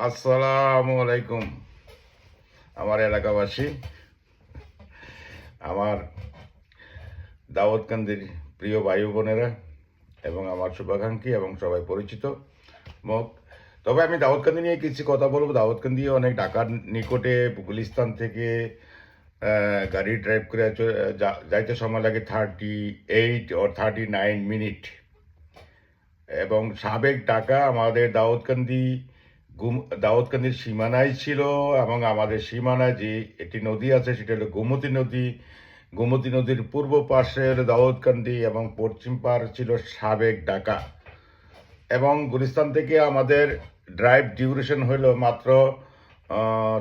আসসালামু আলাইকুম আমার এলাকাবাসী, আমার দাউদকান্দির প্রিয় ভাই বোনেরা এবং আমার শুভাকাঙ্ক্ষী এবং সবাই পরিচিত মুখ। তবে আমি দাউদকান্দি নিয়ে কিছু কথা বলবো। দাউদকান্দি অনেক ঢাকার নিকটে গুলিস্তান থেকে গাড়ি ড্রাইভ করে যাইতে সময় লাগে 38 or 39 মিনিট। এবং সাবেক ঢাকা আমাদের দাউদকান্দির সীমানায় ছিল, এবং আমাদের সীমানায় যে একটি নদী আছে সেটা হলো গোমতী নদী। গোমতী নদীর পূর্ব পাশে হলো দাউদকান্দি এবং পশ্চিম পার ছিল সাবেক ঢাকা। এবং গুলিস্তান থেকে আমাদের ড্রাইভ ডিউরেশন হলো মাত্র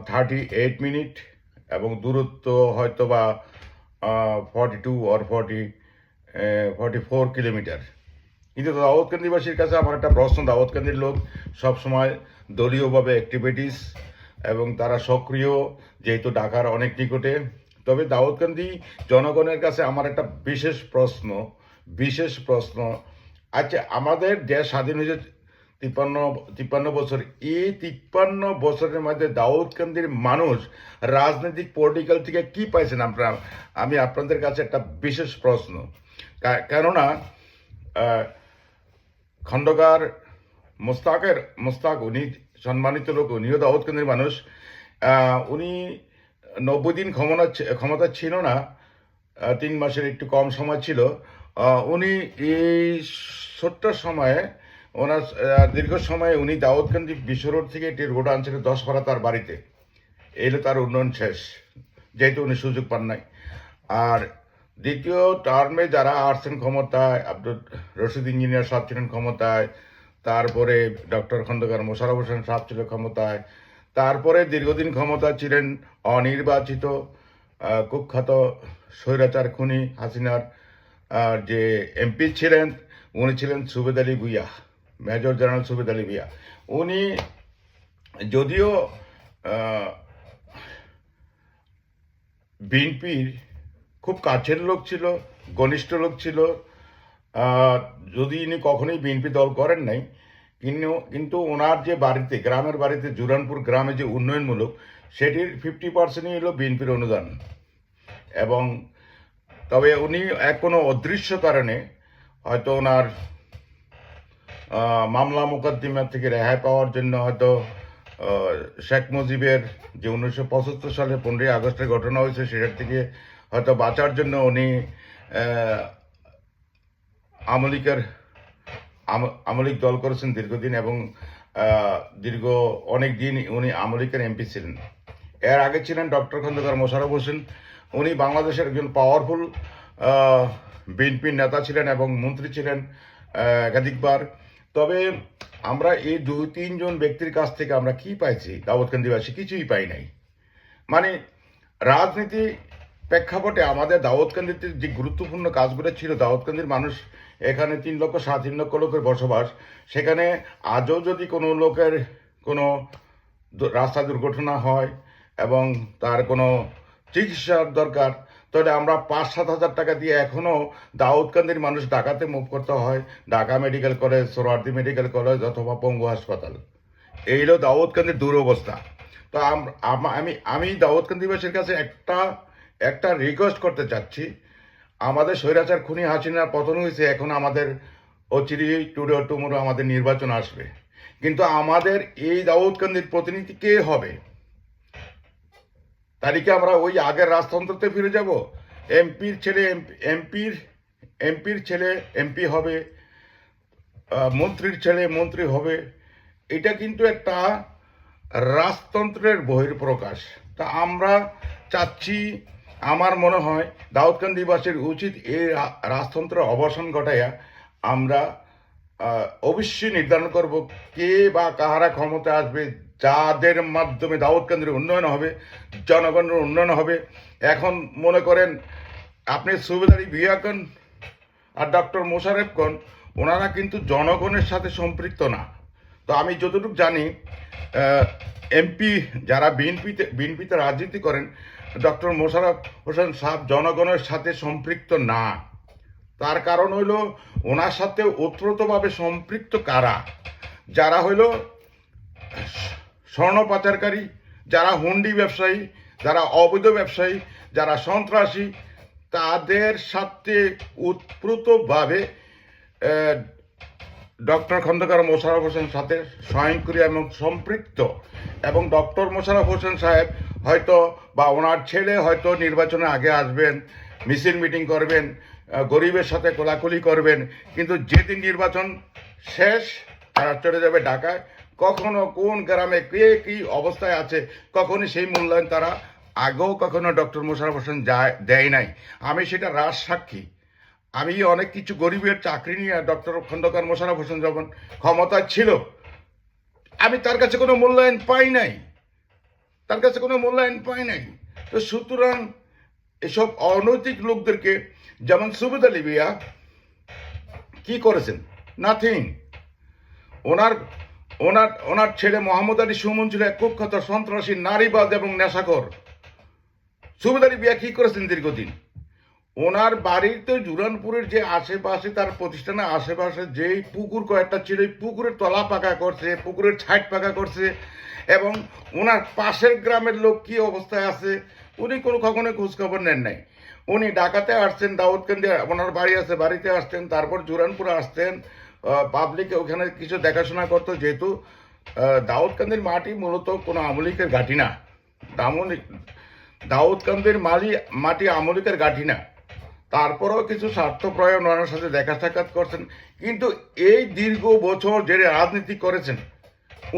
38 মিনিট, এবং দূরত্ব হয়তো বা 42 or 44 কিলোমিটার। কিন্তু দাউদকান্দিবাসীর কাছে আমার একটা প্রশ্ন, দাউদকান্দির লোক সবসময় দলীয়ভাবে অ্যাক্টিভিটিস এবং তারা সক্রিয়, যেহেতু ঢাকার অনেক নিকটে। তবে দাউদকান্দি জনগণের কাছে আমার একটা বিশেষ প্রশ্ন। আচ্ছা, আমাদের দেশ স্বাধীন হয়েছে 53 বছর। এই 53 বছরের মধ্যে দাউদকান্দির মানুষ রাজনৈতিক পলিটিক্যাল থেকে কি পাইছেন আপনারা? আমি আপনাদের কাছে একটা বিশেষ প্রশ্ন। কেননা খন্দকার মোস্তাক উনি সম্মানিত লোক, উনিও দাউদকান্দির মানুষ। উনি 90 দিন ক্ষমতা ছিল না, 3 মাসের একটু কম সময় ছিল। উনি এই ছোট্ট সময়ে ওনার দীর্ঘ সময়ে উনি দাউদকান্দি বিশ্ব রোড থেকে একটি রোড আনছিল 10 পারা তার বাড়িতে। এলো তার উন্নয়ন শেষ, যেহেতু উনি সুযোগ পান নাই। আর দ্বিতীয় টার্মে যারা আসছেন ক্ষমতায়, আব্দুল রশিদ ইঞ্জিনিয়ার সাহেব ছিলেন ক্ষমতায়, তারপরে ডক্টর খন্দকার মোশাররফ হোসেন সাহেব ছিল ক্ষমতায়, তারপরে দীর্ঘদিন ক্ষমতায় ছিলেন অনির্বাচিত কুখ্যাত স্বৈরাচার খুনি হাসিনার যে এমপি ছিলেন, উনি ছিলেন সুবেদ আলী ভুইয়া, মেজর জেনারেল সুবেদ আলী ভুইয়া। উনি যদিও বিএনপির খুব কাছের লোক ছিল, ঘনিষ্ঠ লোক ছিল, যদি ইনি কখনোই বিএনপি দল করেন নাই, কিন্তু ওনার যে বাড়িতে, গ্রামের বাড়িতে, জুরানপুর গ্রামে যে উন্নয়নমূলক, সেটির 50%ই হলো বিএনপির অনুদান। এবং তবে উনি কোনো অদৃশ্য কারণে হয়তো ওনার মামলা মোকদ্দমা থেকে রেহাই পাওয়ার জন্য হয়তো শেখ মুজিবের যে 1975 সালে 15ই আগস্টের ঘটনা হয়েছে সেটার থেকে হয়তো বাঁচার জন্য উনি আমলিক দল করেছেন দীর্ঘদিন, এবং দীর্ঘ অনেক দিন উনি আমলিকের এমপি ছিলেন। এর আগে ছিলেন ডক্টর খন্দকার মোশাররফ হোসেন। উনি বাংলাদেশের একজন পাওয়ারফুল বিএনপির নেতা ছিলেন এবং মন্ত্রী ছিলেন একাধিকবার। তবে আমরা এই 2-3 জন ব্যক্তির কাছ থেকে আমরা কি পাইছি? দাউদকান্দিবাসী কিছুই পাই নাই। মানে রাজনীতি প্রেক্ষাপটে আমাদের দাউদকান্দিতে যে গুরুত্বপূর্ণ কাজগুলো ছিল, দাউদকান্দির মানুষ, এখানে 3 লক্ষ 3.5 লক্ষ লোকের বসবাস। সেখানে আজও যদি কোনো লোকের কোনো রাস্তা দুর্ঘটনা হয় এবং তার কোনো চিকিৎসার দরকার, তাহলে আমরা 5-7 হাজার টাকা দিয়ে এখনও দাউদকান্দির মানুষ ঢাকাতে মুভ করতে হয়, Dhaka medical college, Suhrawardy medical college অথবা পঙ্গু হাসপাতাল। এই হলো দাউদকান্দির দুরবস্থা। তো আমি দাউদকান্দিবাসীর কাছে একটা রিকোয়েস্ট করতে চাচ্ছি। আমাদের স্বৈরাচার খুনি হাসিনার পতন হয়েছে, এখন আমাদের অচিরেই টুমোরো আমাদের নির্বাচন আসবে। কিন্তু আমাদের এই দাউদকান্দির প্রতিনিধি কে হবে? তারিখে আমরা ওই আগের রাজতন্ত্রতে ফিরে যাব? এমপির ছেলে এমপি হবে, মন্ত্রীর ছেলে মন্ত্রী হবে। এটা কিন্তু একটা রাজতন্ত্রের বহিঃপ্রকাশ। তা আমরা চাচ্ছি, আমার মনে হয় দাউদকান্দিবাসীর উচিত এই রাজতন্ত্রের অবসান ঘটাইয়া আমরা অবশ্যই নির্ধারণ করব কে বা কাহারা ক্ষমতা আসবে, যাদের মাধ্যমে দাউদকান্দির উন্নয়ন হবে, জনগণের উন্নয়ন হবে। এখন মনে করেন আপনি সুবেদ আলী ভুইয়া কোন আর ডক্টর মোশাররফ কোন, ওনারা কিন্তু জনগণের সাথে সম্পৃক্ত না। তো আমি যতটুকু জানি, এমপি যারা বিএনপিতে রাজনীতি করেন, ডক্টর মোশাররফ হোসেন সাহেব জনগণের সাথে সম্পৃক্ত না। তার কারণ হইল ওনার সাথে ওতপ্রোতভাবে সম্পৃক্ত কারা, যারা হইল স্বর্ণ পাচারকারী, যারা হুন্ডি ব্যবসায়ী, যারা অবৈধ ব্যবসায়ী, যারা সন্ত্রাসী, তাদের সাথে উৎপ্রুতভাবে ডক্টর খন্দকার মোশাররফ হোসেন সাথে স্বয়ংক্রিয় এবং সম্পৃক্ত, এবং ডক্টর মোশাররফ হোসেন সাহেব হয়তো বা ওনার ছেলে হয়তো নির্বাচনে আগে আসবেন, মিছিল মিটিং করবেন, গরিবের সাথে কোলাকুলি করবেন, কিন্তু যেদিন নির্বাচন শেষ তারা চলে যাবে ঢাকায়। কখনো কোন গ্রামে কে কী অবস্থায় আছে কখনই সেই মূল্যায়ন তারা আগেও কখনো ডক্টর মোশাররফ হোসেন দেয় নাই। আমি সেটা রাজসাক্ষী। আমি অনেক কিছু গরিবের চাকরি নিয়ে ডক্টর খন্দকার মোশাররফ হোসেন যখন ক্ষমতায় ছিল, আমি তার কাছে কোনো মূল্যায়ন পাই নাই, তার কাছে কোনো মূল্যায়ন পাই নাই। তো সুতরাং এসব অনৈতিক লোকদেরকে, যেমন সুবেদ আলী ভূঁইয়া কি করেছেন? নাথিং। ওনার ওনার ওনার ছেলে মোহাম্মদ আলী সুমন ছিল এক কুখ্যাত সন্ত্রাসী, নারীবাদ এবং নেশাখোর। সুবেদ আলী ভূঁইয়া কি করেছেন দীর্ঘদিন? ওনার বাড়ির তো জুরানপুরের যে আশেপাশে, তার প্রতিষ্ঠানের আশেপাশে যেই পুকুর কয়েকটা ছিল, এই পুকুরের তলা পাকা করছে, পুকুরের ছাইট পাকা করছে, এবং ওনার পাশের গ্রামের লোক কি অবস্থায় আছে উনি কখনোই খোঁজখবর নেন নাই। উনি ঢাকাতে আসছেন, দাউদকান্দি ওনার বাড়ি আছে, বাড়িতে আসতেন, তারপর জুরানপুরে আসতেন, পাবলিকে ওখানে কিছু দেখাশোনা করতো। যেহেতু দাউদকান্দির মাটি মূলত কোনো আমলিকের ঘাঁটি না, দাউদকান্দির মাটি আমলিকের ঘাঁটি না, তারপরেও কিছু স্বার্থ প্রয়োজন ওনার সাথে দেখা সাক্ষাৎ করছেন। কিন্তু এই দীর্ঘ বছর যে রাজনীতি করেছেন,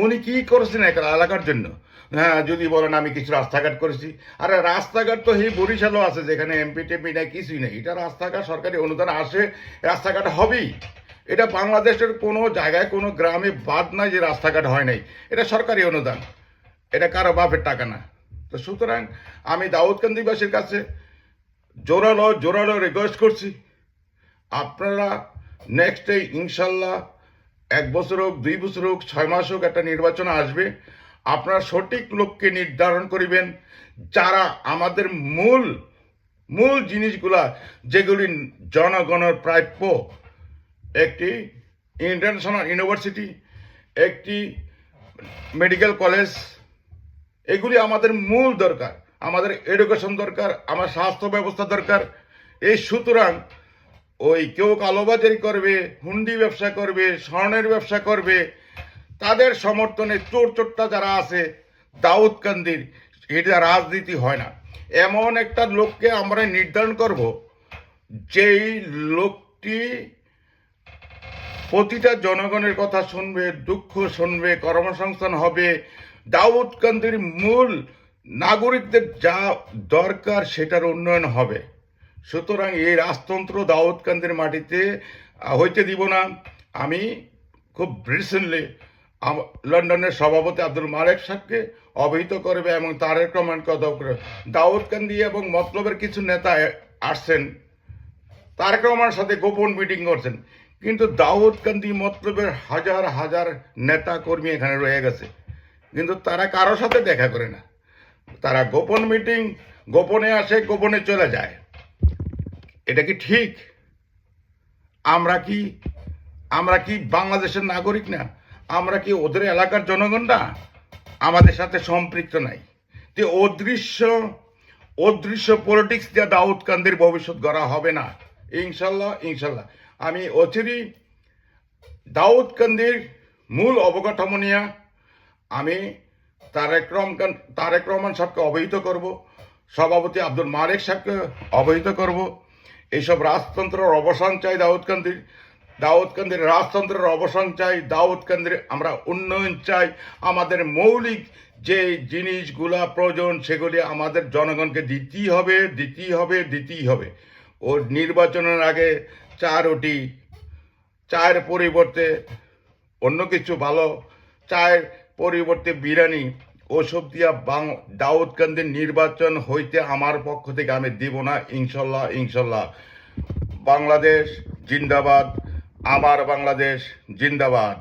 উনি কি করেছেন এলাকার জন্য? হ্যাঁ, যদি বলেন আমি কিছু রাস্তাঘাট করেছি, আরে রাস্তাঘাট তো এই বরিশালও আছে, যেখানে এমপি টেমপি নাই, কিছুই নেই। এটা রাস্তাঘাট সরকারি অনুদান আসে, রাস্তাঘাট হবেই। এটা বাংলাদেশের কোনো জায়গায় কোনো গ্রামে বাদ নাই যে রাস্তাঘাট হয় নাই, এটা সরকারি অনুদান, এটা কারো বাপের টাকা না। তো সুতরাং আমি দাউদকান্দিবাসীর কাছে জোরালো রিকোয়েস্ট করছি, আপনারা নেক্সট ইনশাল্লাহ 1 বছর হোক, 2 বছর হোক, 6 মাস হোক, একটা নির্বাচন আসবে, আপনারা সঠিক লোককে নির্ধারণ করিবেন, যারা আমাদের মূল জিনিসগুলা, যেগুলি জনগণের প্রাপ্য, একটি ইন্টারন্যাশনাল ইউনিভার্সিটি, একটি মেডিকেল কলেজ, এগুলি আমাদের মূল দরকার। আমাদের এডুকেশন দরকার, আমার স্বাস্থ্য ব্যবস্থা দরকার। এই সুতরাং ওই কেউ কালোবাজারি করবে, হুন্ডি ব্যবসা করবে, স্বর্ণের ব্যবসা করবে, তাদের সমর্থনে চোরটা যারা আছে দাউদকান্দির, এটা রাজনীতি হয় না। এমন একটা লোককে আমরা নির্ধারণ করব, যেই লোকটি প্রতিটা জনগণের কথা শুনবে, দুঃখ শুনবে, কর্মসংস্থান হবে, দাউদকান্দির মূল নাগরিকদের যা দরকার সেটার উন্নয়ন হবে। সুতরাং এই রাজতন্ত্র দাউদকান্দির মাটিতে হইতে দিব না। আমি খুব রিসেন্টলি লন্ডনের সভাপতি আব্দুল মালেক সাহেবকে অবহিত করবে, এবং তারেক রহমানকে দাউদকান্দি এবং মতলবের কিছু নেতা আসছেন, তারেক রহমানের সাথে গোপন মিটিং করছেন, কিন্তু দাউদকান্দি মতলবের হাজার নেতা কর্মী এখানে রয়ে গেছে, কিন্তু তারা কারো সাথে দেখা করে না। তারা গোপন মিটিং, গোপনে আসে, গোপনে চলে যায়। এটা কি ঠিক? আমরা কি বাংলাদেশের নাগরিক না? আমরা কি ওদের এলাকার জনগণ না? আমাদের সাথে সম্পৃক্ত নাই। যে অদৃশ্য পলিটিক্স দিয়ে দাউদকান্দির ভবিষ্যৎ গড়া হবে না। ইনশাল্লাহ আমি অচিরেই দাউদকান্দির মূল অবকাঠামো নিয়ে আমি তারেক রহমান সাহেবকে অবহিত করব, সভাপতি আব্দুল মালেক সাহেবকে অবহিত করব। এইসব রাজতন্ত্রের অবসান চাই, দাউদকান্দির রাজতন্ত্রের অবসান চাই, দাউদকান্দির আমরা উন্নয়ন চাই। আমাদের মৌলিক যে জিনিসগুলা প্রয়োজন সেগুলি আমাদের জনগণকে দিতেই হবে। ওর নির্বাচনের আগে চায়ের পরিবর্তে অন্য কিছু ভালো, চায়ের পরিবর্তে বিরিয়ানি, ওসব দিয়া দাউদকান্দির নির্বাচন হইতে আমার পক্ষ থেকে আমি দিব না। ইনশাল্লাহ। বাংলাদেশ জিন্দাবাদ, আমার বাংলাদেশ জিন্দাবাদ।